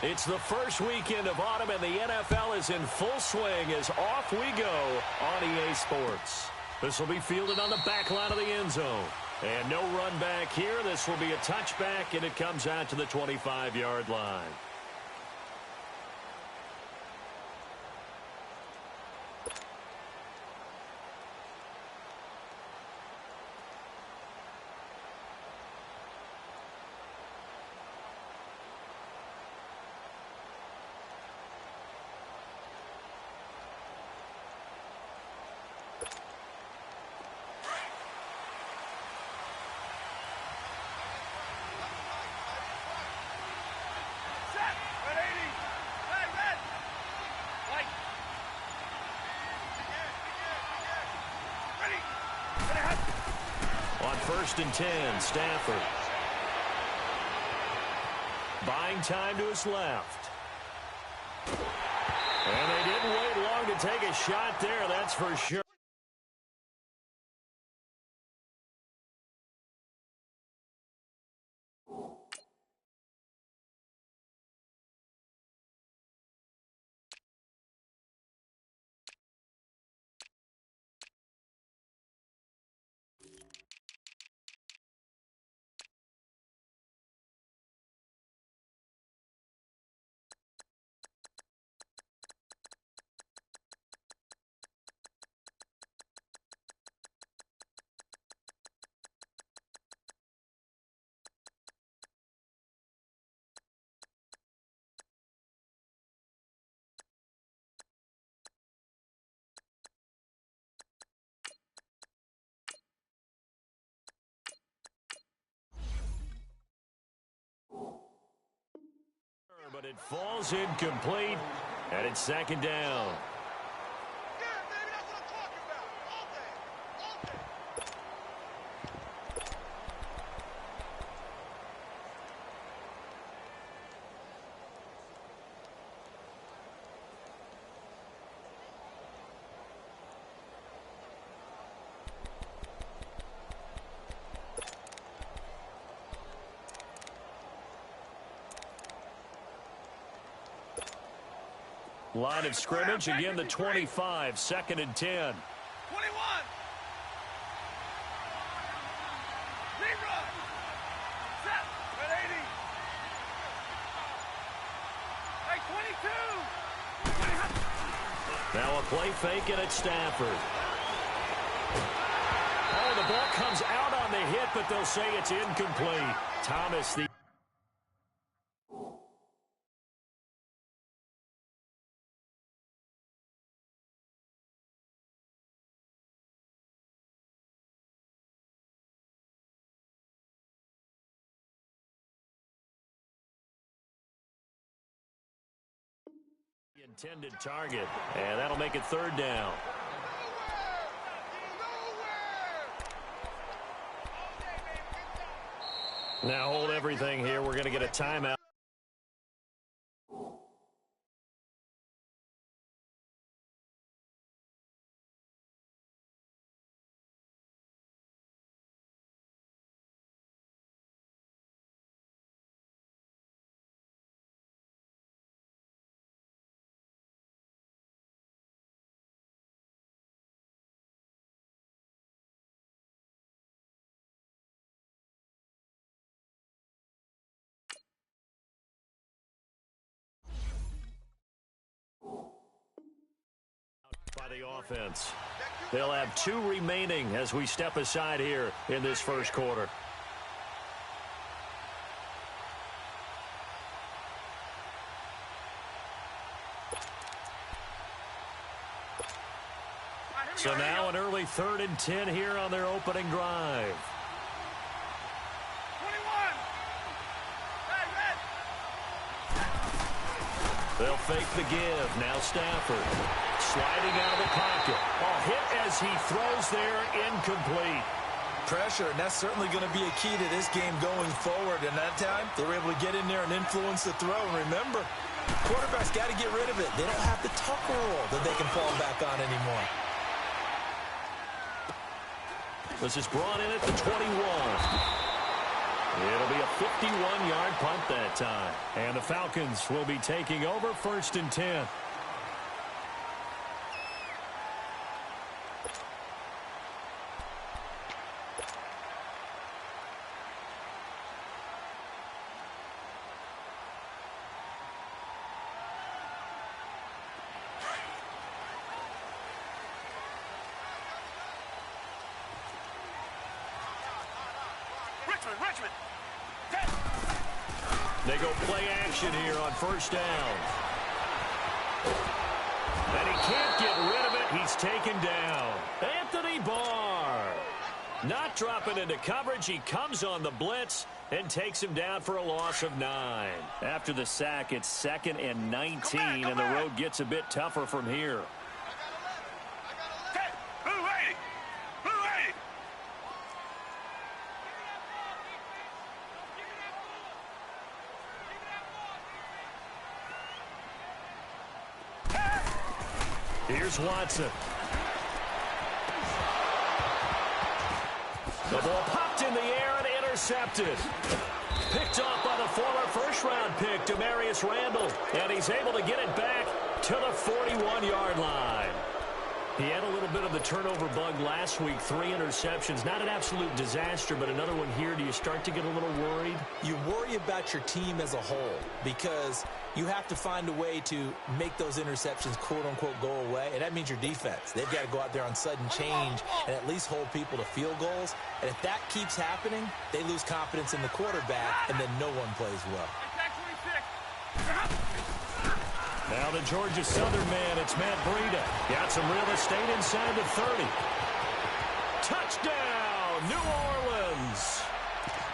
It's the first weekend of autumn, and the NFL is in full swing as off we go on EA Sports. This will be fielded on the back line of the end zone. And no run back here. This will be a touchback, and it comes out to the 25-yard line. On 1st and 10, Stafford. Buying time to his left. And they didn't wait long to take a shot there, that's for sure. But it falls incomplete, and it's 2nd down. Line of scrimmage, again the 25, 2nd and 10. 21. Rerun. Set. At 80. Hey, 22. Now a play fake, and it's Stafford. Oh, the ball comes out on the hit, but they'll say it's incomplete. Thomas, the intended target, and that'll make it 3rd down. Now hold everything here. We're going to get a timeout. By the offense. They'll have 2 remaining as we step aside here in this 1st quarter. So now an early 3rd and 10 here on their opening drive. 21. Hey, red. They'll fake the give. Now Stafford sliding out of the pocket. Oh, hit as he throws there, incomplete. Pressure, and that's certainly going to be a key to this game going forward. And that time, they were able to get in there and influence the throw. And remember, quarterbacks got to get rid of it. They don't have the tuck roll that they can fall back on anymore. This is brought in at the 21. It'll be a 51-yard punt that time. And the Falcons will be taking over 1st and 10. Richmond. They go play action here on 1st down. And he can't get rid of it. He's taken down. Anthony Barr. Not dropping into coverage. He comes on the blitz and takes him down for a loss of 9. After the sack, it's 2nd and 19, and the road gets a bit tougher from here. Here's Watson. The ball popped in the air and intercepted. Picked off by the former first-round pick, Demarius Randall. And he's able to get it back to the 41-yard line. He had a little bit of the turnover bug last week, 3 interceptions. Not an absolute disaster, but another one here. Do you start to get a little worried? You worry about your team as a whole because you have to find a way to make those interceptions, quote-unquote, go away, and that means your defense. They've got to go out there on sudden change and at least hold people to field goals. And if that keeps happening, they lose confidence in the quarterback, and then no one plays well. Now the Georgia Southern man, it's Matt Breida. Got some real estate inside the 30. Touchdown, New Orleans.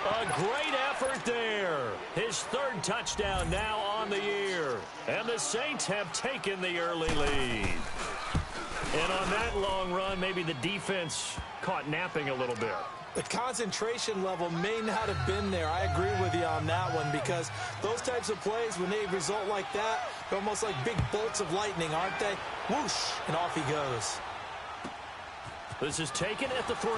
A great effort there. His 3rd touchdown now on the year. And the Saints have taken the early lead. And on that long run, maybe the defense caught napping a little bit. The concentration level may not have been there. I agree with you on that one because those types of plays, when they result like that, they're almost like big bolts of lightning, aren't they? Whoosh, and off he goes. This is taken at the 3.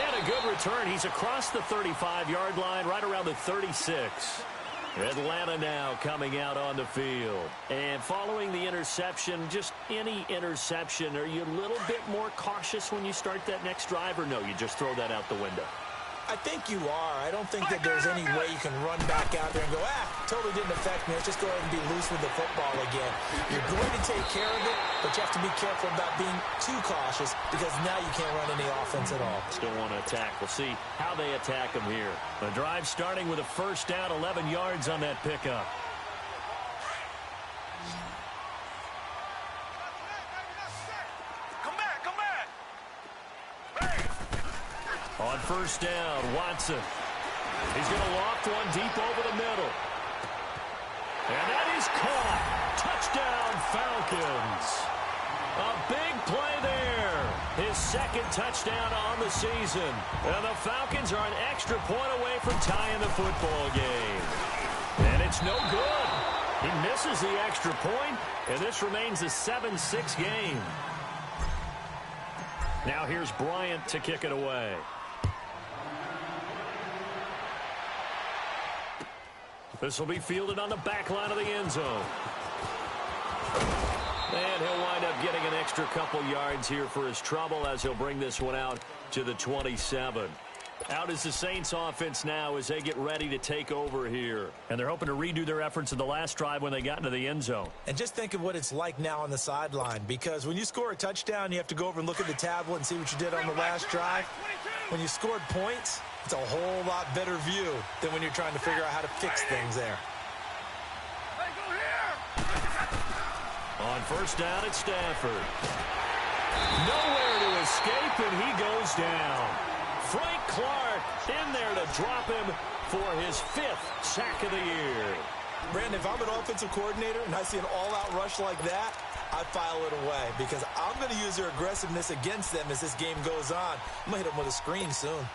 And a good return. He's across the 35-yard line, right around the 36. Atlanta now coming out on the field. And following the interception, just any interception, are you a little bit more cautious when you start that next drive, or no, you just throw that out the window? I think you are. I don't think that there's any way you can run back out there and go, totally didn't affect me. Let's just go ahead and be loose with the football again. You're going to take care of it, but you have to be careful about being too cautious because now you can't run any offense at all. Still want to attack. We'll see how they attack him here. The drive starting with a 1st down, 11 yards on that pickup. On 1st down, Watson. He's going to loft one deep over the middle. And that is caught. Touchdown, Falcons. A big play there. His 2nd touchdown on the season. And the Falcons are an extra point away from tying the football game. And it's no good. He misses the extra point, and this remains a 7-6 game. Now here's Bryant to kick it away. This will be fielded on the back line of the end zone. And he'll wind up getting an extra couple yards here for his trouble as he'll bring this one out to the 27. Out is the Saints offense now as they get ready to take over here. And they're hoping to redo their efforts in the last drive when they got into the end zone. And just think of what it's like now on the sideline, because when you score a touchdown, you have to go over and look at the tablet and see what you did on the last drive. When you scored points, it's a whole lot better view than when you're trying to figure out how to fix things there. On 1st down, it's Stafford. Nowhere to escape, and he goes down. Frank Clark in there to drop him for his 5th sack of the year. Brandon, if I'm an offensive coordinator and I see an all-out rush like that, I file it away because I'm going to use their aggressiveness against them as this game goes on. I'm going to hit them with a screen soon.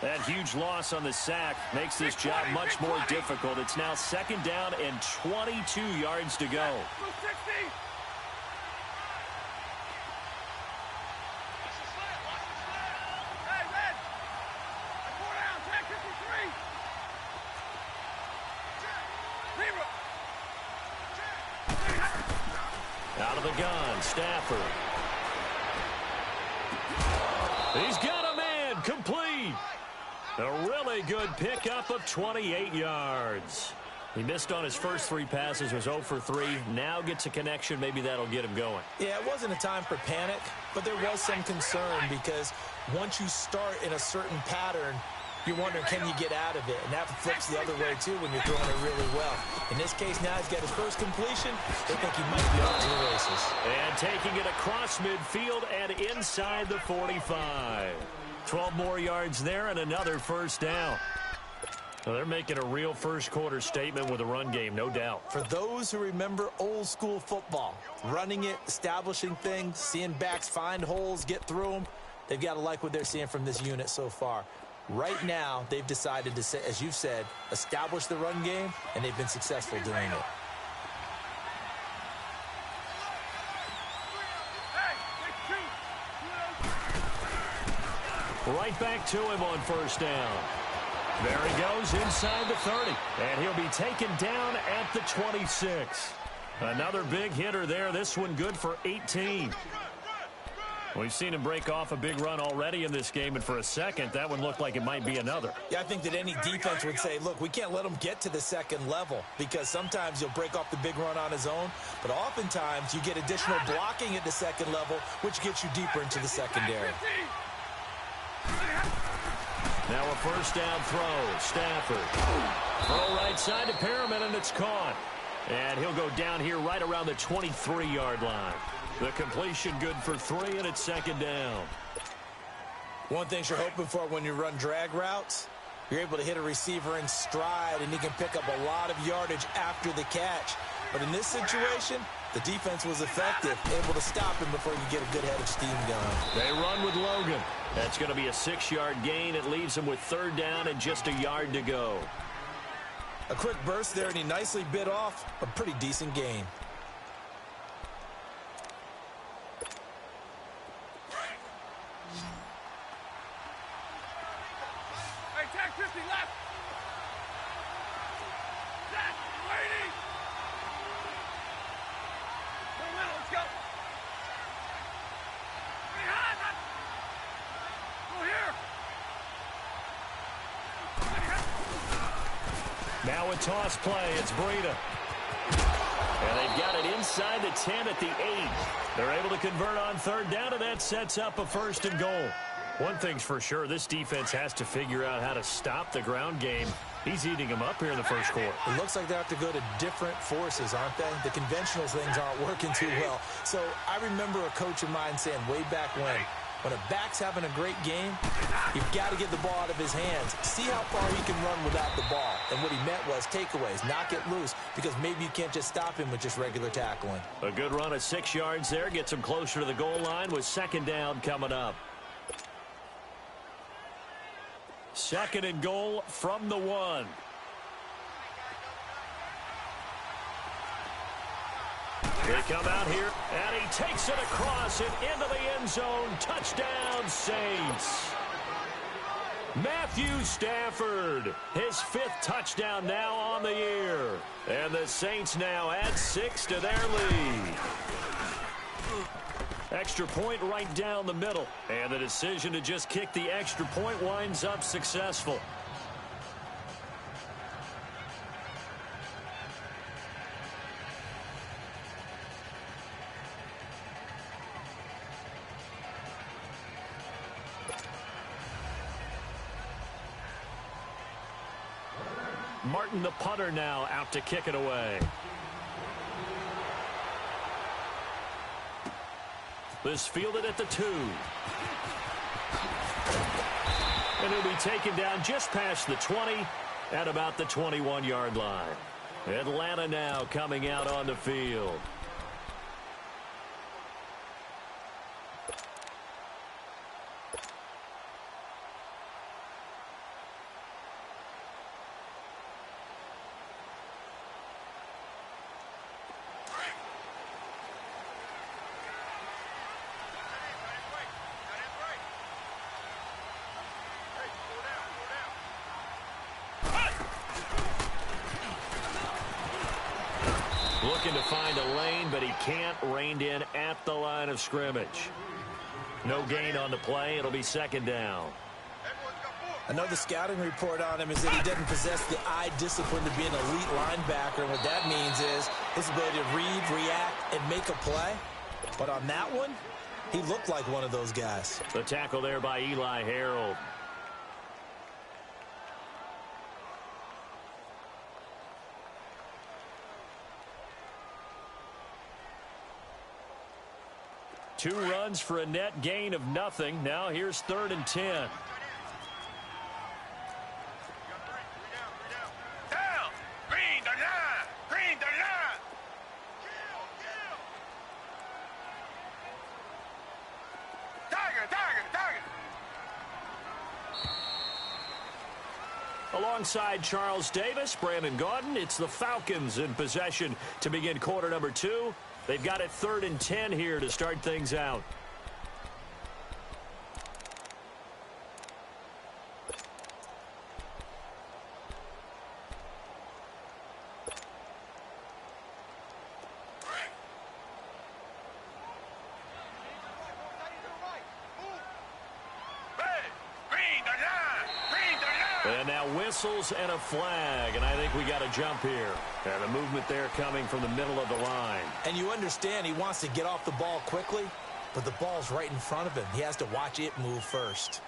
That huge loss on the sack makes this job much more difficult. It's now 2nd down and 22 yards to go. the gun, Stafford. He's got a man, complete. A really good pickup of 28 yards. He missed on his first 3 passes, was 0 for 3. Now gets a connection. Maybe that'll get him going. Yeah, it wasn't a time for panic, but there was some concern because once you start in a certain pattern, you're wondering, can you get out of it? And that flips the other way, too, when you're throwing it really well. In this case, now he's got his first completion. They think he might be off to the races. And taking it across midfield and inside the 45. 12 more yards there and another first down. Well, they're making a real first-quarter statement with a run game, no doubt. For those who remember old-school football, running it, establishing things, seeing backs find holes, get through them, they've got to like what they're seeing from this unit so far. Right now, they've decided to, as you said, establish the run game, and they've been successful doing it. Right back to him on first down. There he goes inside the 30. And he'll be taken down at the 26. Another big hitter there. This one good for 18. We've seen him break off a big run already in this game, and for a second, that one looked like it might be another. Yeah, I think that any defense would say, look, we can't let him get to the second level because sometimes he'll break off the big run on his own, but oftentimes you get additional blocking at the second level, which gets you deeper into the secondary. Now a first down throw. Stafford. Throw right side to Perriman, and it's caught. And he'll go down here right around the 23-yard line. The completion good for 3, and it's second down. One thing you're hoping for when you run drag routes, you're able to hit a receiver in stride, and he can pick up a lot of yardage after the catch. But in this situation, the defense was effective, able to stop him before you get a good head of steam going. They run with Logan. That's going to be a 6-yard gain. It leaves him with third down and just a yard to go. A quick burst there, and he nicely bit off a pretty decent gain. Hey, tag 50 left. Set, waiting. Let's go. Behind us. Go here. Now a toss play. It's Breida. And they've got it inside the 10 at the 8. They're able to convert on third down, and that sets up a first and goal. One thing's for sure, this defense has to figure out how to stop the ground game. He's eating them up here in the first quarter. It looks like they have to go to different forces, aren't they? The conventional things aren't working too well. So I remember a coach of mine saying way back when a back's having a great game, you've got to get the ball out of his hands. See how far he can run without the ball. And what he meant was takeaways, knock it loose, because maybe you can't just stop him with just regular tackling. A good run of 6 yards there gets him closer to the goal line with second down coming up. Second and goal from the 1. They come out here, and he takes it across and into the end zone. Touchdown, Saints. Matthew Stafford, his 5th touchdown now on the year. And the Saints now add 6 to their lead. Extra point right down the middle. And the decision to just kick the extra point winds up successful. Martin, the punter, now out to kick it away. This fielded at the 2. And he'll be taken down just past the 20 at about the 21-yard line. Atlanta now coming out on the field. looking to find a lane, but he can't. Reined in at the line of scrimmage. No gain on the play. It'll be second down. Another scouting report on him is that he doesn't possess the eye discipline to be an elite linebacker. And what that means is his ability to read, react, and make a play. But on that one, he looked like one of those guys. The tackle there by Eli Harold. Two runs for a net gain of nothing. Now here's 3rd and 10. Alongside Charles Davis, Brandon Gaudin, it's the Falcons in possession to begin quarter number 2. They've got it 3rd and 10 here to start things out. And now whistles and a flag, and I think we got a jump here. And the movement there coming from the middle of the line. And you understand he wants to get off the ball quickly, but the ball's right in front of him. He has to watch it move first.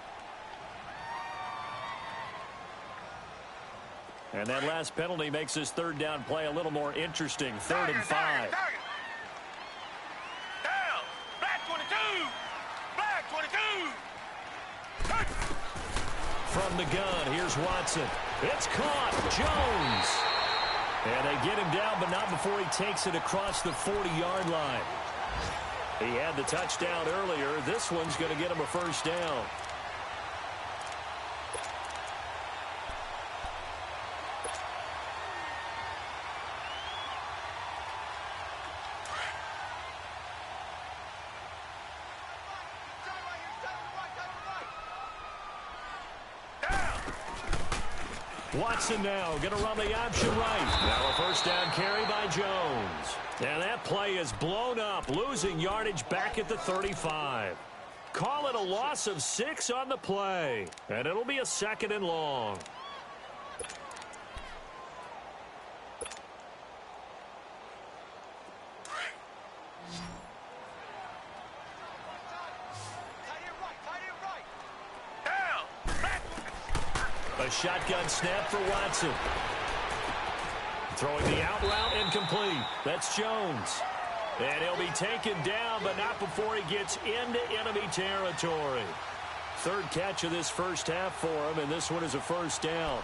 And that last penalty makes his 3rd down play a little more interesting. 3rd and 5. Down! Black 22! Black 22! From the gun, here's Watson. It's caught. Jones. And they get him down, but not before he takes it across the 40-yard line. He had the touchdown earlier. This one's going to get him a 1st down. Watson now going to run the option right. Now a 1st down carry by Jones. And that play is blown up, losing yardage back at the 35. Call it a loss of 6 on the play. And it'll be a 2nd and long. A shotgun snap for Watson. Throwing the out route incomplete. That's Jones. And he'll be taken down, but not before he gets into enemy territory. 3rd catch of this first half for him, and this one is a 1st down.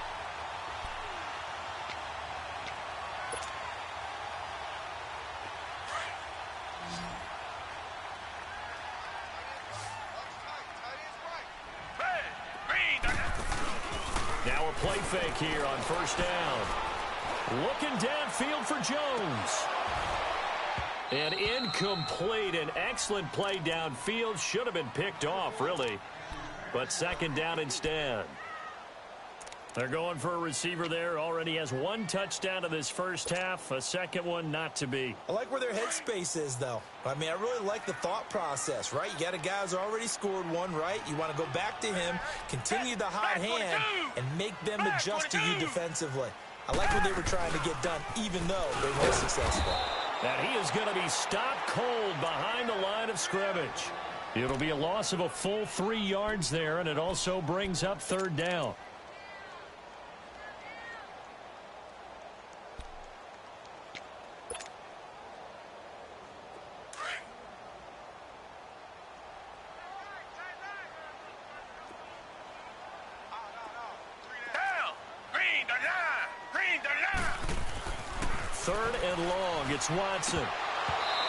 Now a play fake here on 1st down. Looking downfield for Jones. And incomplete. An excellent play downfield. Should have been picked off, really. But 2nd down instead. They're going for a receiver there. Already has 1 touchdown in this first half. A 2nd one not to be. I like where their headspace is, though. I mean, I really like the thought process, right? You got a guy who's already scored 1, right? You want to go back to him, continue the hot hand, and make them adjust to you defensively. I like what they were trying to get done, even though they weren't successful. And he is going to be stopped cold behind the line of scrimmage. It'll be a loss of a full 3 yards there, and it also brings up 3rd down. Third and long. It's Watson.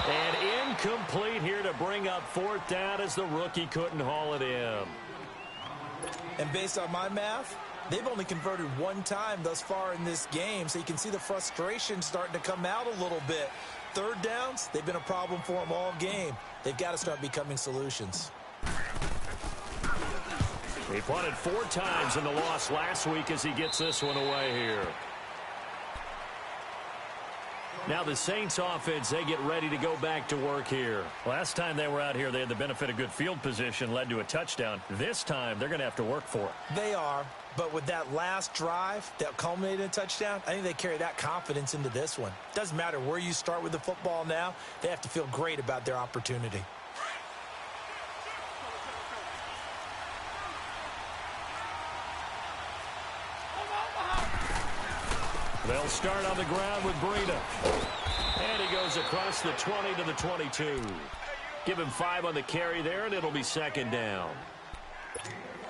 And incomplete here to bring up 4th down as the rookie couldn't haul it in. And based on my math, they've only converted 1 time thus far in this game, so you can see the frustration starting to come out a little bit. 3rd downs, they've been a problem for them all game. They've got to start becoming solutions. He punted 4 times in the loss last week as he gets this one away here. Now the Saints offense, they get ready to go back to work here. Last time they were out here, they had the benefit of good field position, led to a touchdown. This time, they're going to have to work for it. They are, but with that last drive that culminated in a touchdown, I think they carry that confidence into this one. Doesn't matter where you start with the football now, they have to feel great about their opportunity. They'll start on the ground with Breida. And he goes across the 20 to the 22. Give him 5 on the carry there, and it'll be second down.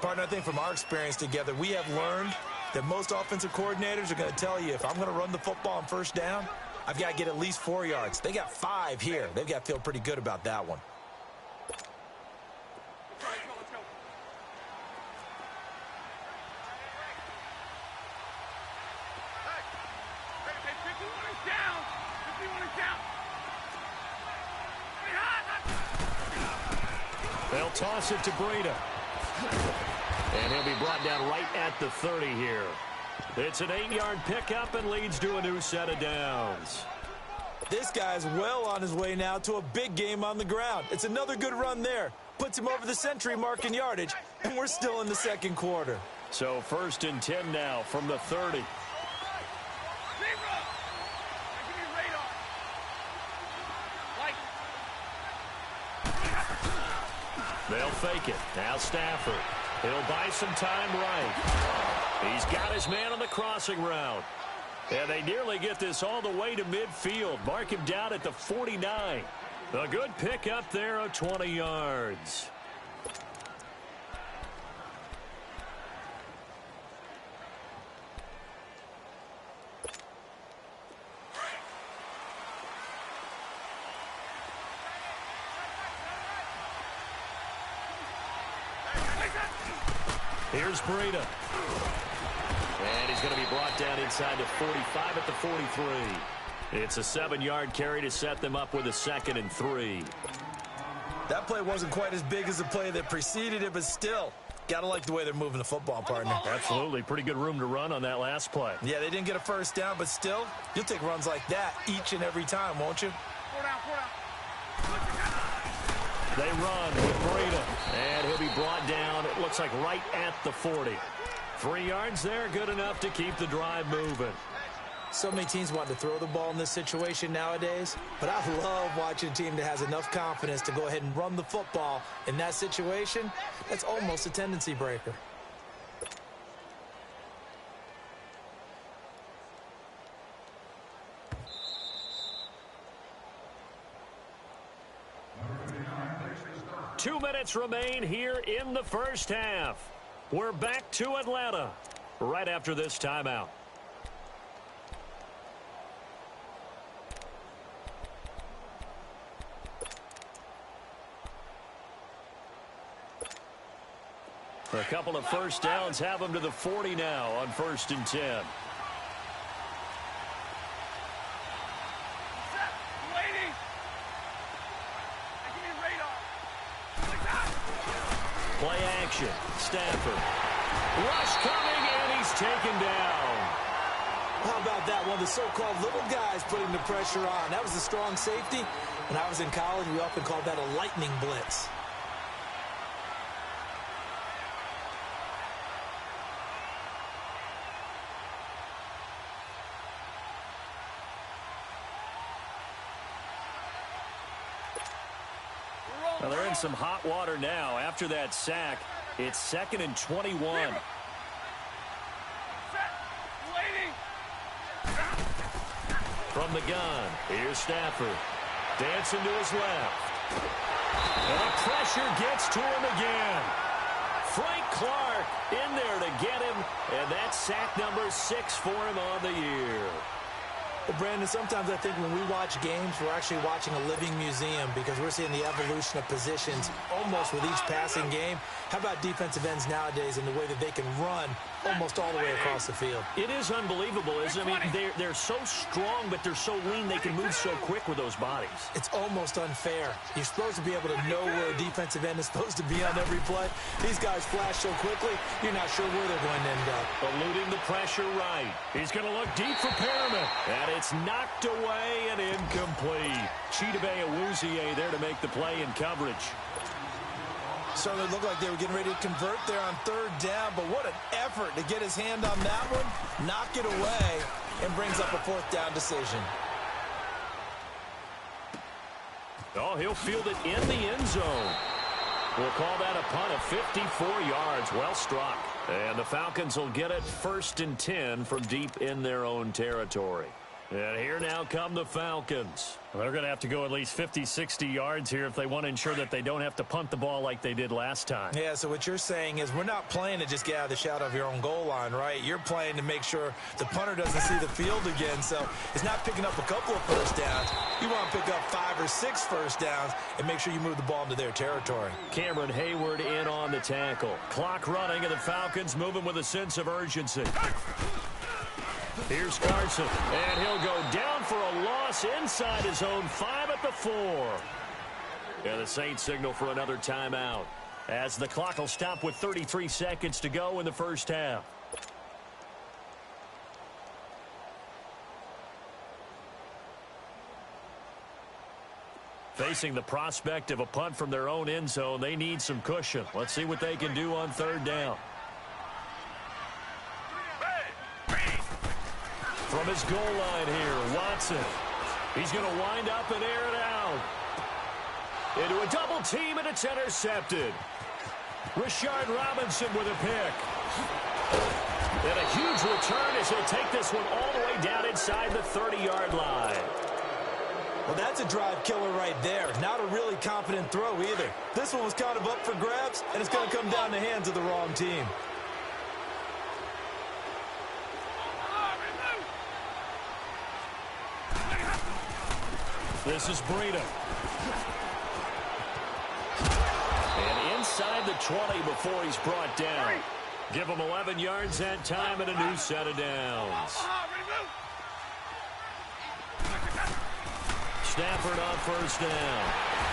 Partner, I think from our experience together, we have learned that most offensive coordinators are going to tell you, if I'm going to run the football on first down, I've got to get at least 4 yards. They got 5 here. They've got to feel pretty good about that one. They'll toss it to Breida. And he'll be brought down right at the 30 here. It's an 8-yard pickup and leads to a new set of downs. This guy's well on his way now to a big game on the ground. It's another good run there. Puts him over the century mark in yardage, and we're still in the second quarter. So 1st and 10 now from the 30. They'll fake it. Now Stafford. He'll buy some time right. He's got his man on the crossing route. And they nearly get this all the way to midfield. Mark him down at the 49. A good pick up there of 20 yards. Here's Breida. And he's going to be brought down inside the 45 at the 43. It's a 7-yard carry to set them up with a 2nd and 3. That play wasn't quite as big as the play that preceded it, but still, got to like the way they're moving the football, partner. Absolutely. Pretty good room to run on that last play. Yeah, they didn't get a first down, but still, you'll take runs like that each and every time, won't you? They run with Breida, and he'll be brought down, it looks like right at the 40. 3 yards there, good enough to keep the drive moving. So many teams want to throw the ball in this situation nowadays, but I love watching a team that has enough confidence to go ahead and run the football in that situation. That's almost a tendency breaker. Two minutes remain here in the first half. We're back to Atlanta right after this timeout. A couple of first downs have them to the 40 now on 1st and 10. Play action. Stafford. Rush coming, and he's taken down. How about that? One of the so-called little guys putting the pressure on. That was a strong safety. When I was in college, we often called that a lightning blitz. Well, they're in some hot water now. After that sack, it's 2nd and 21. From the gun, here's Stafford. Dancing to his left. And the pressure gets to him again. Frank Clark in there to get him, and that's sack number 6 for him on the year. Well, Brandon, sometimes I think when we watch games, we're actually watching a living museum because we're seeing the evolution of positions almost with each passing game. How about defensive ends nowadays and the way that they can run almost all the way across the field? It is unbelievable, isn't it? I mean, they're so strong, but they're so lean, they can move so quick with those bodies. It's almost unfair. You're supposed to be able to know where a defensive end is supposed to be on every play. These guys flash so quickly, you're not sure where they're going to end up. Eluding the pressure right. He's going to look deep for Perriman. And it's knocked away and incomplete. Chidobe Awuzie there to make the play in coverage. Certainly looked like they were getting ready to convert there on third down, but what an effort to get his hand on that one, knock it away, and brings up a fourth down decision. Oh, he'll field it in the end zone. We'll call that a punt of 54 yards. Well struck. And the Falcons will get it 1st and 10 from deep in their own territory. And here now come the Falcons. They're going to have to go at least 50, 60 yards here if they want to ensure that they don't have to punt the ball like they did last time. Yeah, so what you're saying is we're not playing to just get out of the shadow of your own goal line, right? You're playing to make sure the punter doesn't see the field again. So it's not picking up a couple of first downs. You want to pick up 5 or 6 first downs and make sure you move the ball into their territory. Cameron Hayward in on the tackle. Clock running, and the Falcons moving with a sense of urgency. Here's Carson, and he'll go down for a loss inside his own 5 at the 4. And the Saints signal for another timeout as the clock will stop with 33 seconds to go in the first half. Facing the prospect of a punt from their own end zone, they need some cushion. Let's see what they can do on third down. From his goal line here, Watson. He's going to wind up and air it out. Into a double team, and it's intercepted. Rashard Robinson with a pick. And a huge return as he'll take this one all the way down inside the 30-yard line. Well, that's a drive killer right there. Not a really confident throw either. This one was kind of up for grabs, and it's going to come down the hands of the wrong team. This is Breida. And inside the 20 before he's brought down. Give him 11 yards that time and a new set of downs. Stafford on first down.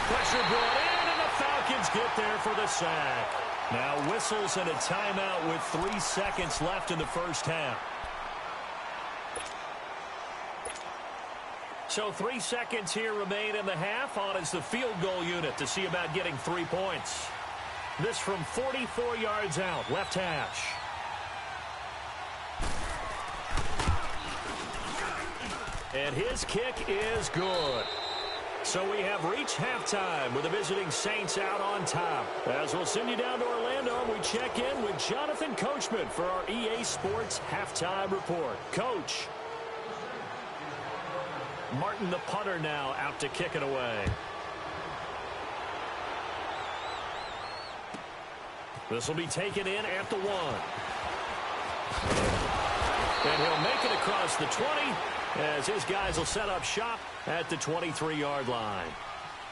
Pressure brought in, and the Falcons get there for the sack. Now whistles and a timeout with 3 seconds left in the first half. So 3 seconds here remain in the half. On is the field goal unit to see about getting 3 points. This from 44 yards out, left hash. And his kick is good. So we have reached halftime with the visiting Saints out on top. As we'll send you down to Orlando, we check in with Jonathan Coachman for our EA Sports Halftime Report. Coach. Martin, the punter, now out to kick it away. This will be taken in at the 1. And he'll make it across the 20 as his guys will set up shop at the 23-yard line.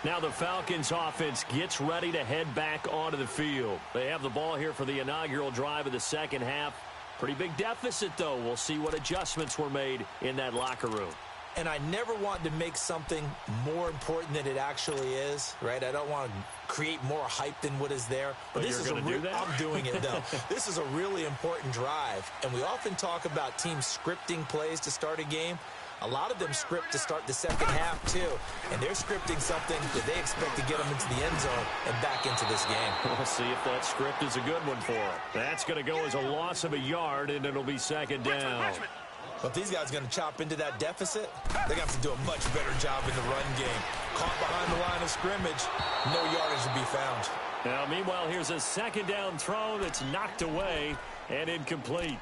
Now the Falcons offense gets ready to head back onto the field. They have the ball here for the inaugural drive of the second half. Pretty big deficit, though. We'll see what adjustments were made in that locker room. And I never want to make something more important than it actually is, right? I don't want to create more hype than what is there. But this is I'm doing it, though. This is a really important drive. And we often talk about teams scripting plays to start a game. A lot of them script to start the second half, too. And they're scripting something that they expect to get them into the end zone and back into this game. We'll see if that script is a good one for them. That's going to go as a loss of a yard, and it'll be second down. But these guys are going to chop into that deficit. They're going to have to do a much better job in the run game. Caught behind the line of scrimmage, no yardage to be found. Now, meanwhile, here's a second down throw that's knocked away and incomplete.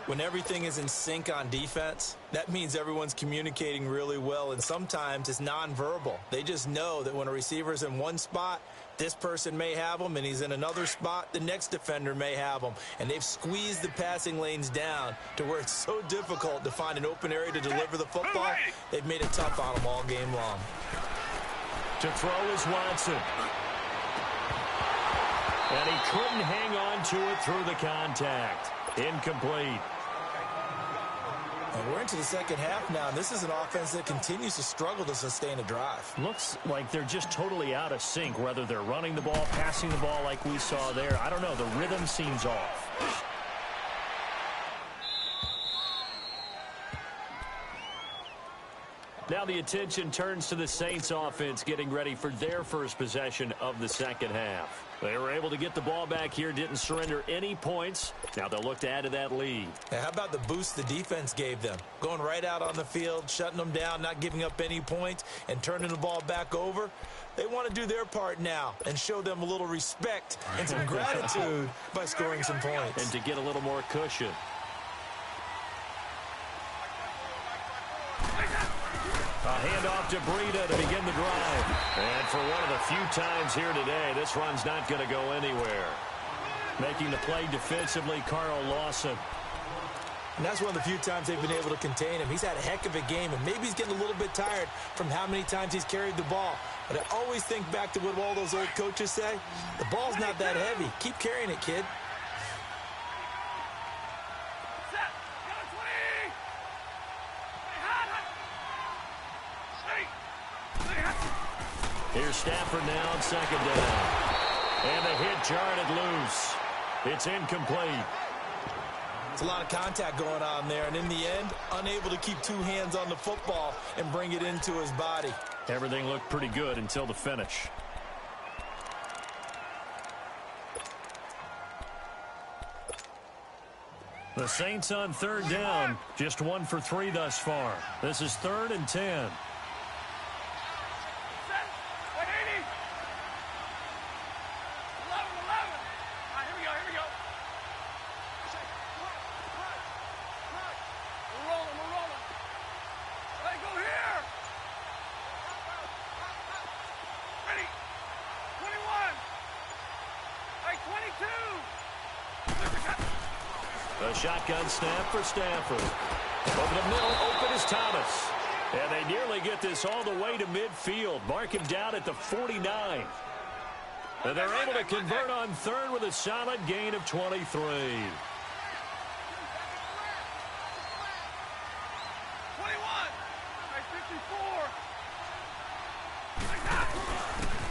When everything is in sync on defense, that means everyone's communicating really well, and sometimes it's nonverbal. They just know that when a receiver's in one spot, this person may have him, and he's in another spot, the next defender may have him. And they've squeezed the passing lanes down to where it's so difficult to find an open area to deliver the football. They've made it tough on them all game long. To throw is Watson. And he couldn't hang on to it through the contact. Incomplete. And we're into the second half now, and this is an offense that continues to struggle to sustain a drive. Looks like they're just totally out of sync, whether they're running the ball, passing the ball like we saw there. I don't know. The rhythm seems off. Now the attention turns to the Saints offense getting ready for their first possession of the second half. They were able to get the ball back here, didn't surrender any points. Now they'll look to add to that lead. Now, how about the boost the defense gave them? Going right out on the field, shutting them down, not giving up any points, and turning the ball back over. They want to do their part now and show them a little respect and some gratitude by scoring some points. And to get a little more cushion. A handoff to Breida to begin the drive. And for one of the few times here today, this run's not going to go anywhere. Making the play defensively, Carl Lawson. And that's one of the few times they've been able to contain him. He's had a heck of a game, and maybe he's getting a little bit tired from how many times he's carried the ball. But I always think back to what all those old coaches say. The ball's not that heavy. Keep carrying it, kid. Here's Stafford now on second down. And the hit jarred it loose. It's incomplete. It's a lot of contact going on there, and in the end, unable to keep two hands on the football and bring it into his body. Everything looked pretty good until the finish. The Saints on third down, just 1 for 3 thus far. This is 3rd and 10. A shotgun snap for Stafford. Over the middle, open is Thomas. And they nearly get this all the way to midfield. Mark him down at the 49. And they're able to convert on third with a solid gain of 23.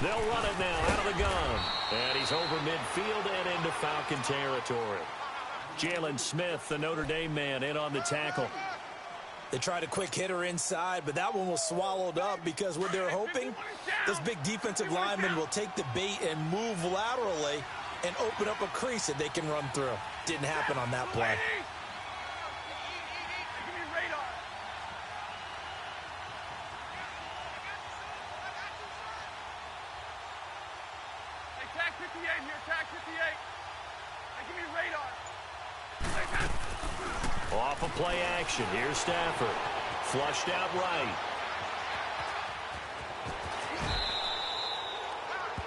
They'll run it now out of the gun. And he's over midfield and into Falcon territory. Jalen Smith, the Notre Dame man, in on the tackle. They tried a quick hitter inside, but that one was swallowed up because what they're hoping, this big defensive lineman will take the bait and move laterally and open up a crease that they can run through. Didn't happen on that play. Tag 58 here, tag 58. Give me radar. Off of play action. Here's Stafford. Flushed out right.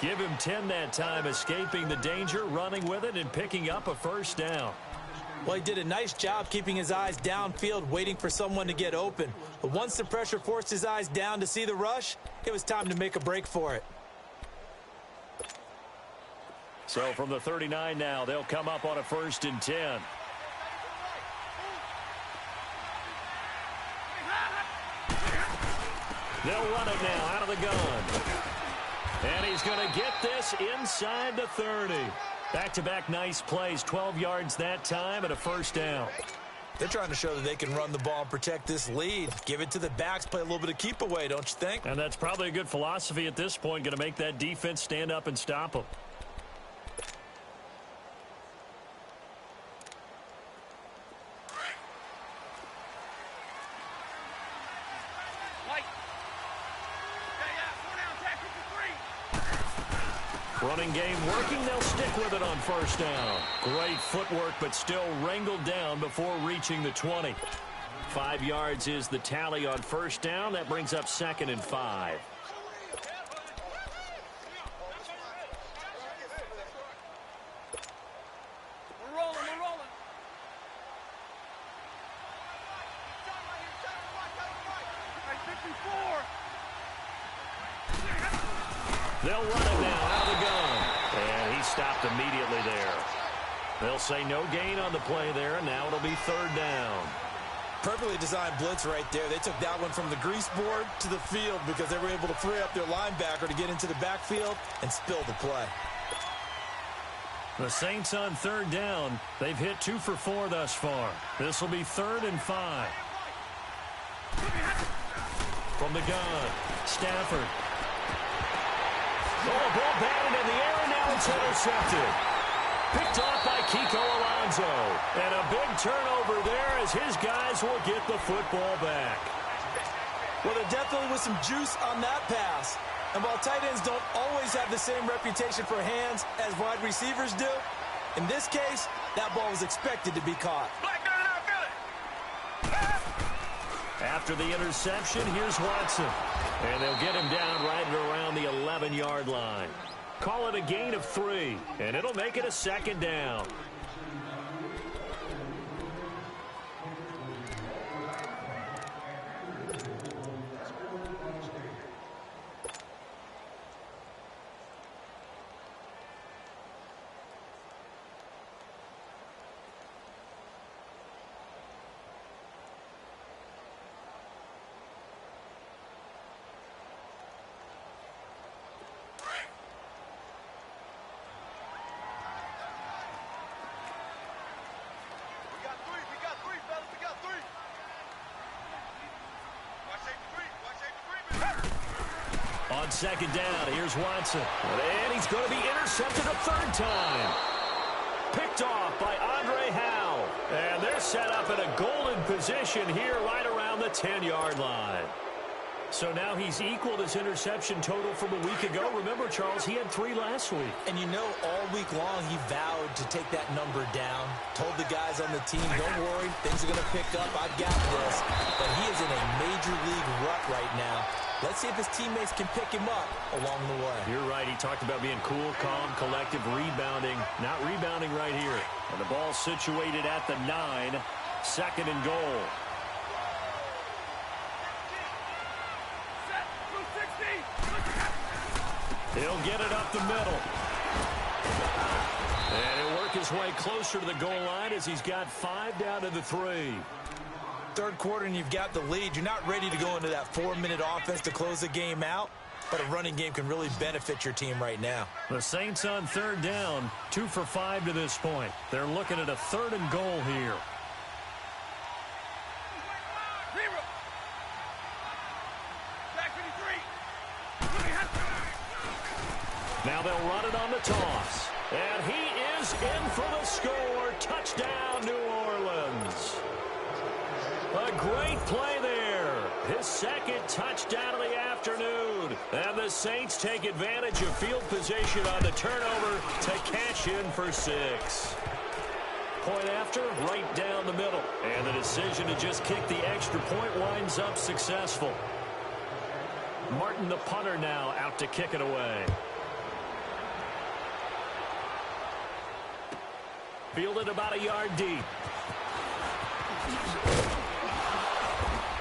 Give him 10 that time, escaping the danger, running with it, and picking up a first down. Well, he did a nice job keeping his eyes downfield, waiting for someone to get open. But once the pressure forced his eyes down to see the rush, it was time to make a break for it. So from the 39 now, they'll come up on a 1st and 10. They'll run it now out of the gun. And he's going to get this inside the 30. Back-to-back nice plays, 12 yards that time and a first down. They're trying to show that they can run the ball and protect this lead. Give it to the backs, play a little bit of keep away, don't you think? And that's probably a good philosophy at this point, going to make that defense stand up and stop them. Running game working. They'll stick with it on first down. Great footwork, but still wrangled down before reaching the 20. 5 yards is the tally on first down. That brings up 2nd and 5. We're rolling. 54. They'll run it now out of the gun. And he stopped immediately there. They'll say no gain on the play there, and now it'll be third down. Perfectly designed blitz right there. They took that one from the grease board to the field because they were able to free up their linebacker to get into the backfield and spill the play. The Saints on third down. They've hit 2 for 4 thus far. This will be 3rd and 5. From the gun, Stafford. Oh, ball batted in the air, and now it's intercepted. Picked off by Kiko Alonso. And a big turnover there as his guys will get the football back. Well, there definitely was some juice on that pass. And while tight ends don't always have the same reputation for hands as wide receivers do, in this case, that ball was expected to be caught. After the interception, here's Watson. And they'll get him down right around the 11-yard line. Call it a gain of 3, and it'll make it a 2nd down. On 2nd down, here's Watson. And he's going to be intercepted a 3rd time. Picked off by Andre Howe. And they're set up in a golden position here right around the 10-yard line. So now he's equaled his interception total from a week ago. Remember, Charles, he had 3 last week. And you know, all week long he vowed to take that number down. Told the guys on the team, don't worry, things are going to pick up. I've got this. But he is in a major league rut right now. Let's see if his teammates can pick him up along the way. You're right. He talked about being cool, calm, collective, rebounding. Not rebounding right here. And the ball situated at the 9. 2nd and goal. He'll get it up the middle. And he'll work his way closer to the goal line as he's got 5 down to the 3. Third quarter and you've got the lead. You're not ready to go into that 4-minute offense to close the game out, but a running game can really benefit your team right now. The Saints on 3rd down, 2 for 5 to this point. They're looking at a 3rd and goal here. Now they'll run it on the toss. And he is in for the score. Touchdown, New Orleans. A great play there. His 2nd touchdown of the afternoon. And the Saints take advantage of field position on the turnover to cash in for 6. Point after, right down the middle. And the decision to just kick the extra point winds up successful. Martin, the punter, now out to kick it away. Fielded about a yard deep.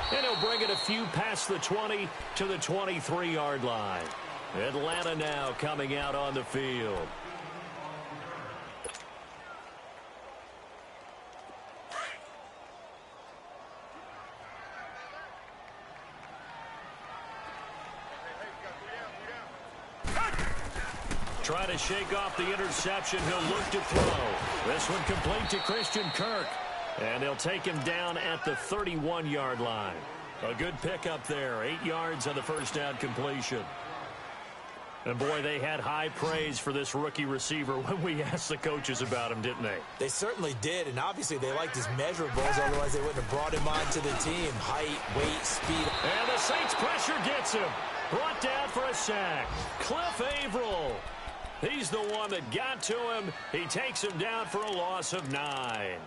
And he'll bring it a few past the 20 to the 23-yard line. Atlanta now coming out on the field. Trying to shake off the interception. He'll look to throw. This one complete to Christian Kirk. And they'll take him down at the 31-yard line. A good pickup there. 8 yards on the first down completion. And, boy, they had high praise for this rookie receiver when we asked the coaches about him, didn't they? They certainly did, and obviously they liked his measurables. Otherwise, they wouldn't have brought him onto the team. Height, weight, speed. And the Saints pressure gets him. Brought down for a sack. Cliff Averill. He's the one that got to him. He takes him down for a loss of 9.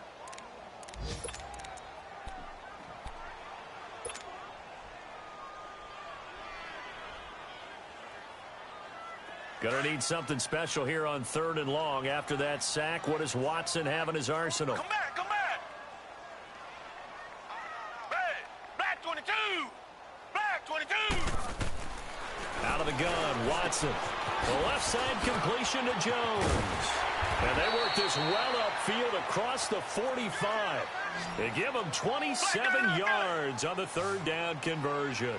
Gonna need something special here on 3rd and long. After that sack, what does Watson have in his arsenal? Come back, come back. Hey, black 22. Black 22. Now out of the gun. Watson. The left side completion to Jones. And they work this well upfield across the 45. They give him 27 yards on the third down conversion.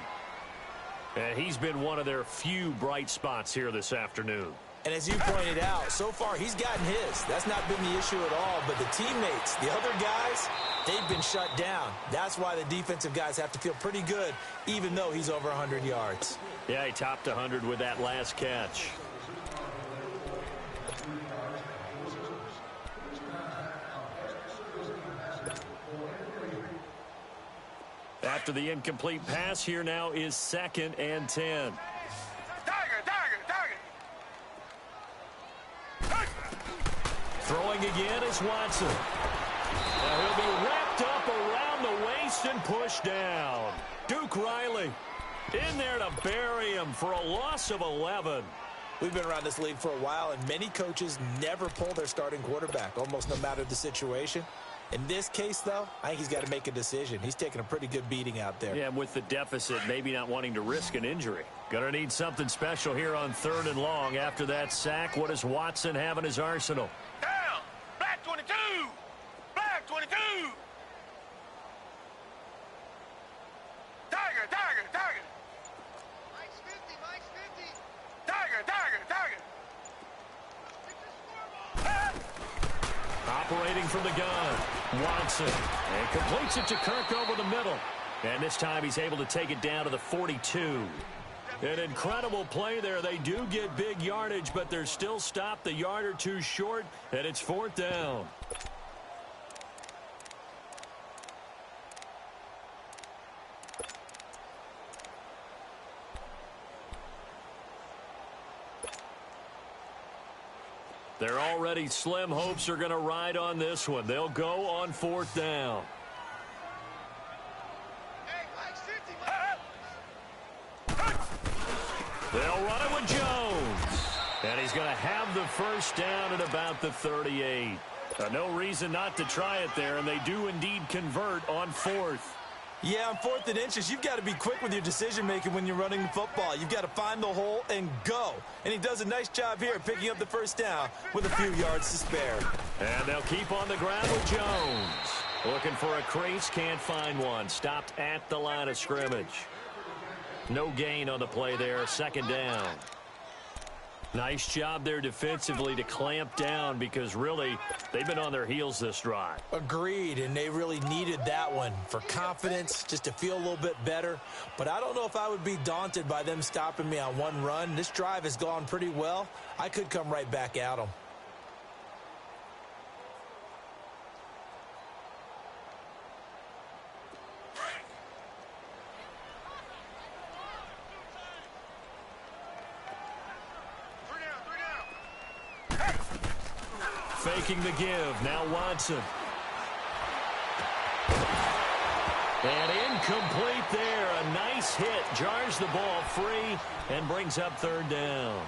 And he's been one of their few bright spots here this afternoon. And as you pointed out, so far he's gotten his. That's not been the issue at all. But the teammates, the other guys, they've been shut down. That's why the defensive guys have to feel pretty good, even though he's over 100 yards. Yeah, he topped 100 with that last catch. After the incomplete pass, here now is 2nd and 10. Throwing again is Watson. Now he'll be wrapped up around the waist and pushed down. Duke Riley in there to bury him for a loss of 11. We've been around this league for a while, and many coaches never pull their starting quarterback, almost no matter the situation. In this case, though, I think he's got to make a decision. He's taking a pretty good beating out there. Yeah, with the deficit, maybe not wanting to risk an injury. Gonna need something special here on 3rd and long. After that sack, what does Watson have in his arsenal? Down! Black 22! Black 22! Tiger, tiger, tiger! Mike's 50, Mike's 50! Tiger, tiger, tiger! Operating from the gun, Watson, and completes it to Kirk over the middle. And this time he's able to take it down to the 42. An incredible play there. They do get big yardage, but they're still stopped a yard or two short, and it's 4th down. Their already slim hopes are going to ride on this one. They'll go on 4th down. They'll run it with Jones. And he's going to have the first down at about the 38. No reason not to try it there, and they do indeed convert on 4th. Yeah, on 4th and inches, you've got to be quick with your decision-making when you're running the football. You've got to find the hole and go. And he does a nice job here picking up the first down with a few yards to spare. And they'll keep on the ground with Jones. Looking for a crease, can't find one. Stopped at the line of scrimmage. No gain on the play there, 2nd down. Nice job there defensively to clamp down because really they've been on their heels this drive. Agreed, and they really needed that one for confidence, just to feel a little bit better. But I don't know if I would be daunted by them stopping me on one run. This drive has gone pretty well. I could come right back at them. Faking the give. Now Watson. And incomplete there. A nice hit. Jars the ball free and brings up 3rd down.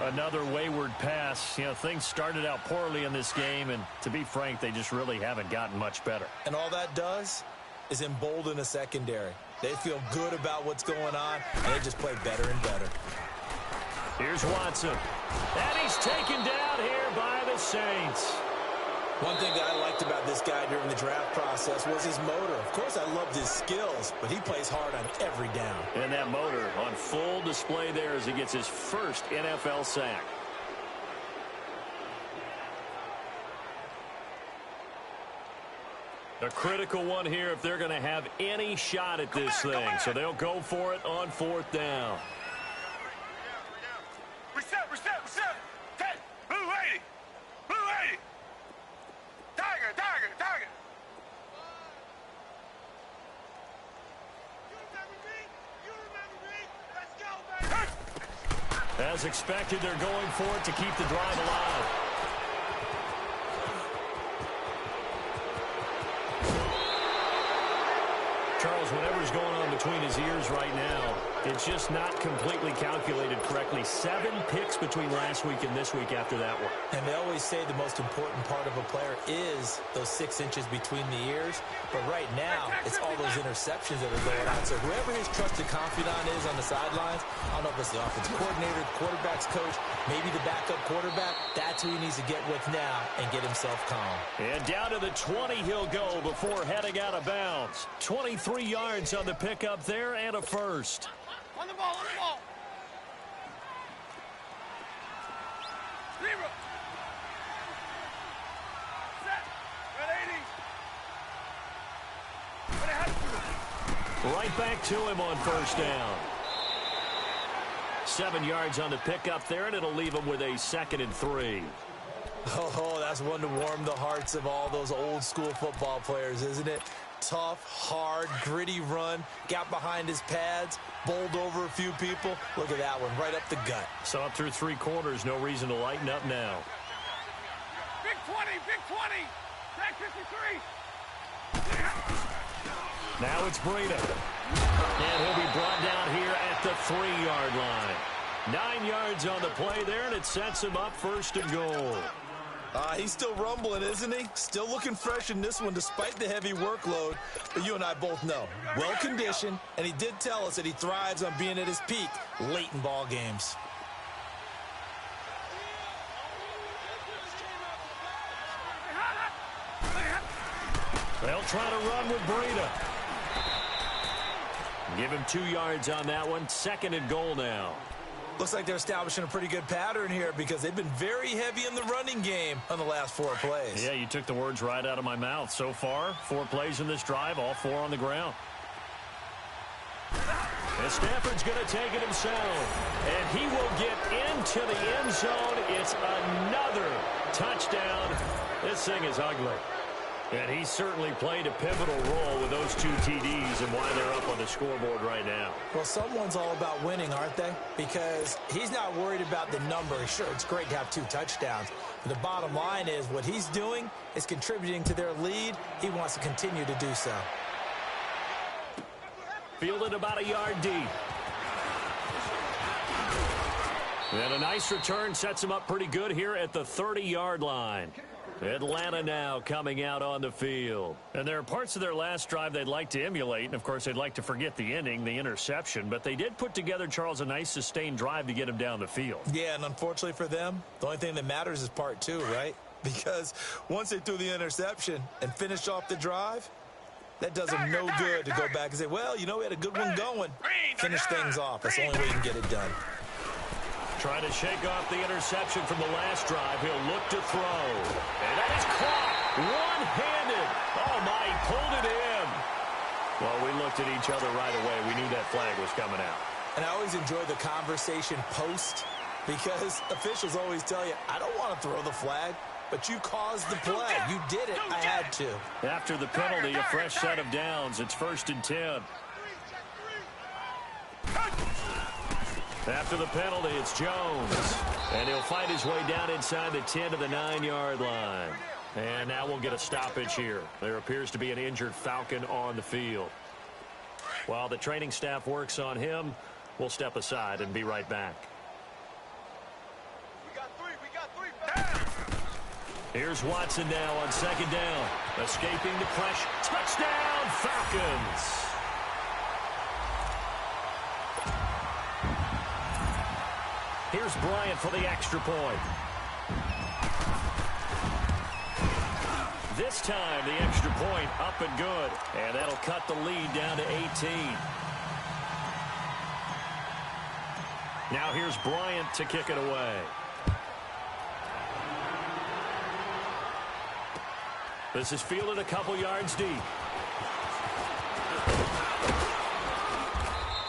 Another wayward pass. You know, things started out poorly in this game, and to be frank, they just really haven't gotten much better. And all that does is embolden a secondary. They feel good about what's going on, and they just play better and better. Here's Watson. And he's taken down here by the Saints. One thing that I liked about this guy during the draft process was his motor. Of course, I loved his skills, but he plays hard on every down. And that motor on full display there as he gets his first NFL sack. A critical one here if they're going to have any shot at this thing. So they'll go for it on 4th down. Reset. 10. Blue 80. Blue 80. Tiger. You remember me? Let's go, baby. As expected, they're going for it to keep the drive alive. Charles, whatever's going on between his ears right now, It's just not completely calculated correctly. 7 picks between last week and this week after that one. And they always say the most important part of a player is those 6 inches between the ears. But right now, it's all those interceptions that are going on. So whoever his trusted confidant is on the sidelines, I don't know if it's the offensive coordinator, the quarterback's coach, maybe the backup quarterback, that's who he needs to get with now and get himself calm. And down to the 20 he'll go before heading out of bounds. 23 yards on the pickup there and a first. On the ball, on the ball. Zero. Set. Red 80. Right back to him on first down. 7 yards on the pickup there, and it'll leave him with a 2nd and 3. Oh, that's one to warm the hearts of all those old school football players, isn't it? Tough, hard, gritty run, got behind his pads, bowled over a few people. Look at that one, right up the gut. So up through 3 quarters, no reason to lighten up now. Big 20, big 20. Tag 53. Now it's Breida. And he'll be brought down here at the 3-yard line. 9 yards on the play there, and it sets him up 1st and goal. He's still rumbling, isn't he? Still looking fresh in this one despite the heavy workload. But you and I both know, well-conditioned, and he did tell us that he thrives on being at his peak late in ball games. They'll try to run with Breida. Give him 2 yards on that one. 2nd and goal now. Looks like they're establishing a pretty good pattern here because they've been very heavy in the running game on the last 4 plays. Yeah, you took the words right out of my mouth. So far, 4 plays in this drive, all 4 on the ground. And Stafford's going to take it himself. And he will get into the end zone. It's another touchdown. This thing is ugly. And he certainly played a pivotal role with those 2 TDs and why they're up on the scoreboard right now. Well, someone's all about winning, aren't they? Because he's not worried about the number. Sure, it's great to have 2 touchdowns. But the bottom line is what he's doing is contributing to their lead. He wants to continue to do so. Fielded about a yard deep. And a nice return sets him up pretty good here at the 30-yard line. Atlanta now coming out on the field. And there are parts of their last drive they'd like to emulate. And, of course, they'd like to forget the ending, the interception. But they did put together, Charles, a nice sustained drive to get him down the field. Yeah, and unfortunately for them, the only thing that matters is part 2, right? Because once they threw the interception and finished off the drive, that does them no good to go back and say, well, you know, we had a good one going. Finish things off. That's the only way you can get it done. Trying to shake off the interception from the last drive. He'll look to throw. And that is caught. One-handed. Oh, my, he pulled it in. Well, we looked at each other right away. We knew that flag was coming out. And I always enjoy the conversation post because officials always tell you, I don't want to throw the flag, but you caused the play. You did it. I had to. After the penalty, a fresh set of downs. It's 1st and 10. After the penalty, it's Jones. And he'll fight his way down inside the 10 to the 9-yard line. And now we'll get a stoppage here. There appears to be an injured Falcon on the field. While the training staff works on him, we'll step aside and be right back. We got 3. Here's Watson now on 2nd down. Escaping the pressure. Touchdown, Falcons! Here's Bryant for the extra point. This time, the extra point up and good. And that'll cut the lead down to 18. Now here's Bryant to kick it away. This is fielded a couple yards deep.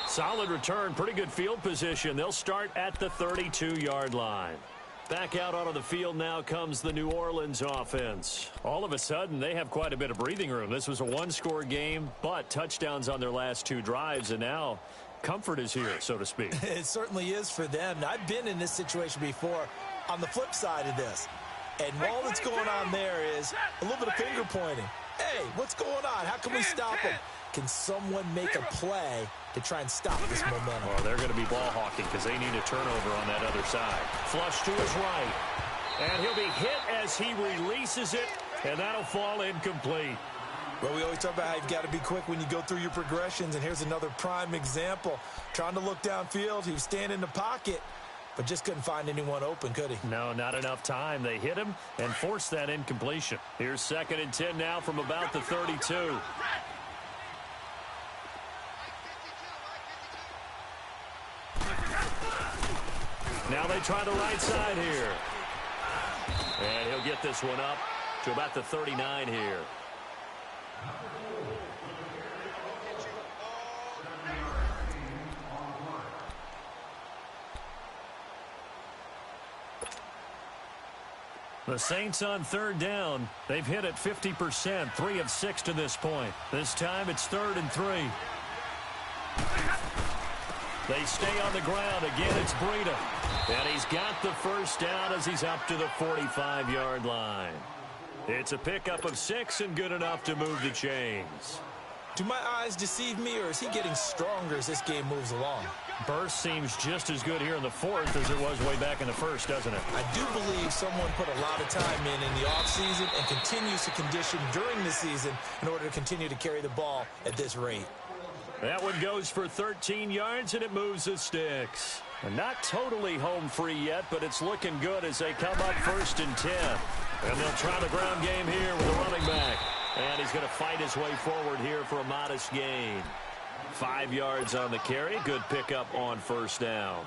Solid return, pretty good field position. They'll start at the 32-yard line. Back out onto the field now comes the New Orleans offense. All of a sudden, they have quite a bit of breathing room. This was a 1-score game, but touchdowns on their last 2 drives, and now comfort is here, so to speak. It certainly is for them. Now, I've been in this situation before on the flip side of this. And all that's going on there is a little bit of finger pointing. Hey, what's going on? How can we stop them? Can someone make a play to try and stop this momentum? Well, they're going to be ball hawking because they need a turnover on that other side. Flush to his right. And he'll be hit as he releases it, and that'll fall incomplete. Well, we always talk about how you've got to be quick when you go through your progressions, and here's another prime example. Trying to look downfield, he was standing in the pocket, but just couldn't find anyone open, could he? No, not enough time. They hit him and forced that incompletion. Here's 2nd and 10 now from about the 32. Now they try the right side here. And he'll get this one up to about the 39 here. The Saints on 3rd down. They've hit it 50%, 3 of 6 to this point. This time it's 3rd and 3. They stay on the ground. Again, it's Breida. And he's got the first down as he's up to the 45-yard line. It's a pickup of 6 and good enough to move the chains. Do my eyes deceive me, or is he getting stronger as this game moves along? Burst seems just as good here in the 4th as it was way back in the 1st, doesn't it? I do believe someone put a lot of time in the offseason and continues to condition during the season in order to continue to carry the ball at this rate. That one goes for 13 yards, and it moves the sticks. And not totally home free yet, but it's looking good as they come up 1st and 10. And they'll try the ground game here with a running back. And he's going to fight his way forward here for a modest gain. 5 yards on the carry. Good pickup on 1st down.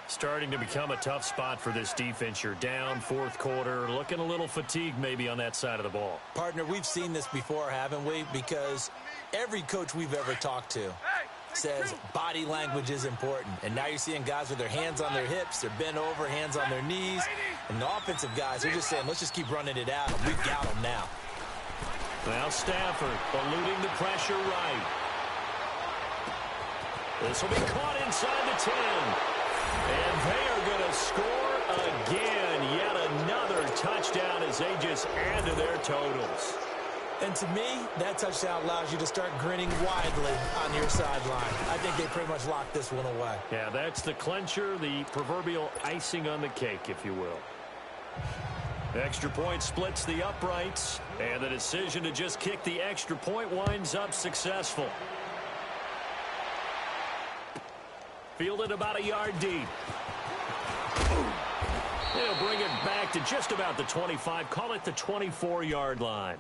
Starting to become a tough spot for this defense. You're down 4th quarter. Looking a little fatigued maybe on that side of the ball. Partner, we've seen this before, haven't we? Because every coach we've ever talked to says body language is important. And now you're seeing guys with their hands on their hips, they're bent over, hands on their knees. And the offensive guys are just saying, let's just keep running it out. We've got them now. Now Stafford eluding the pressure right. This will be caught inside the 10. And they are going to score again. Yet another touchdown as they just add to their totals. And to me, that touchdown allows you to start grinning widely on your sideline. I think they pretty much locked this one away. Yeah, that's the clincher, the proverbial icing on the cake, if you will. Extra point splits the uprights, and the decision to just kick the extra point winds up successful. Fielded about a yard deep. They'll bring it back to just about the 25, call it the 24-yard line.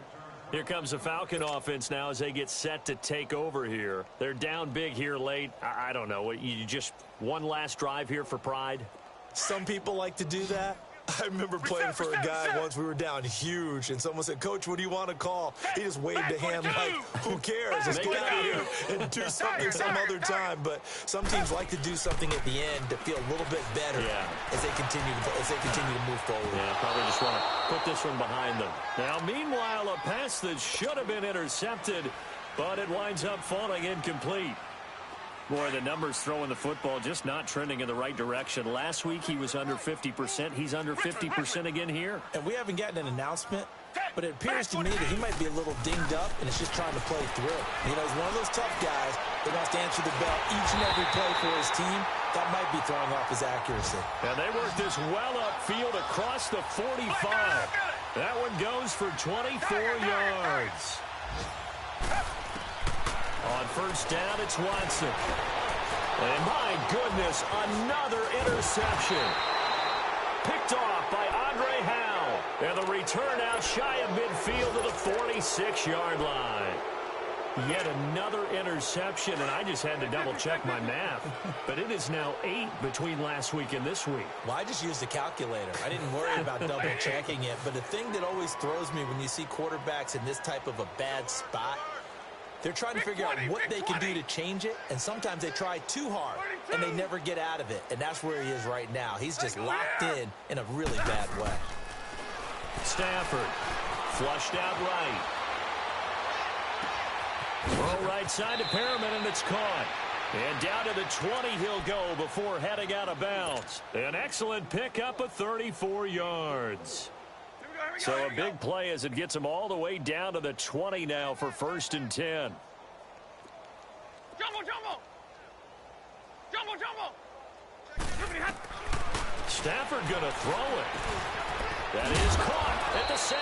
Here comes the Falcon offense now as they get set to take over here. They're down big here late. I don't know. You just one last drive here for pride? Some people like to do that. I remember playing for a guy once. We were down huge, and someone said, "Coach, what do you want to call?" He just waved a hand like, who cares? Let's go out here and do something some other time. But some teams like to do something at the end to feel a little bit better as they continue to move forward. Yeah, probably just want to put this one behind them. Now, meanwhile, a pass that should have been intercepted, but it winds up falling incomplete. Boy, the numbers throwing the football just not trending in the right direction. Last week he was under 50%. He's under 50% again here. And we haven't gotten an announcement, but it appears to me that he might be a little dinged up and is just trying to play through. You know, he's one of those tough guys that wants to answer the bell each and every play for his team. That might be throwing off his accuracy. And they work this well upfield across the 45. That one goes for 24 yards. On 1st down, it's Watson. And my goodness, another interception. Picked off by Andre Howe. And the return out shy of midfield to the 46-yard line. Yet another interception, and I just had to double-check my math. But it is now 8 between last week and this week. Well, I just used a calculator. I didn't worry about double-checking it. But the thing that always throws me when you see quarterbacks in this type of a bad spot, they're trying to figure out what they can do to change it, and sometimes they try too hard, and they never get out of it. And that's where he is right now. He's just locked in a really bad way. Stafford flushed out right. Throw right side to Perriman, and it's caught. And down to the 20 he'll go before heading out of bounds. An excellent pickup of 34 yards. So a big play as it gets him all the way down to the 20 now for 1st and 10. Stafford going to throw it. That is caught at the 7.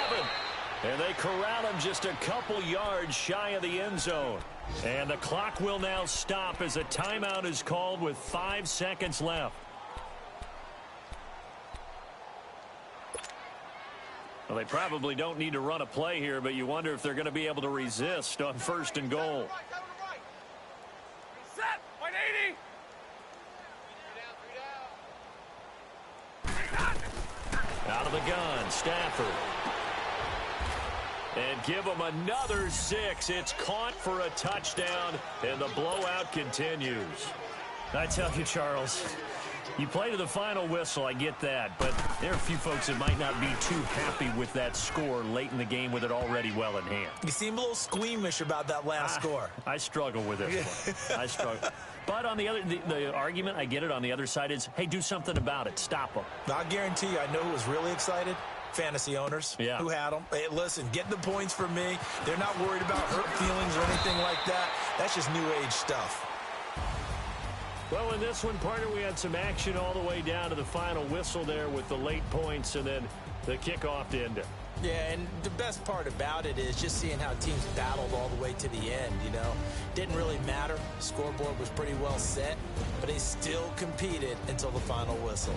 And they corral him just a couple yards shy of the end zone. And the clock will now stop as a timeout is called with 5 seconds left. Well, they probably don't need to run a play here, but you wonder if they're going to be able to resist on 1st and goal. Set! 180! Out of the gun, Stafford. And give him another 6. It's caught for a touchdown, and the blowout continues. I tell you, Charles, you play to the final whistle, I get that, but there are a few folks that might not be too happy with that score late in the game with it already well in hand. You seem a little squeamish about that last score. I struggle with this one. I struggle. But on the other, the argument, I get it, on the other side is, hey, do something about it. Stop them. I guarantee you, I know who was really excited. Fantasy owners who had them. Hey, listen, get the points for me. They're not worried about hurt feelings or anything like that. That's just new age stuff. Well, in this one, partner, we had some action all the way down to the final whistle there with the late points and then the kickoff to end it. Yeah, and the best part about it is just seeing how teams battled all the way to the end, you know. Didn't really matter. The scoreboard was pretty well set, but they still competed until the final whistle.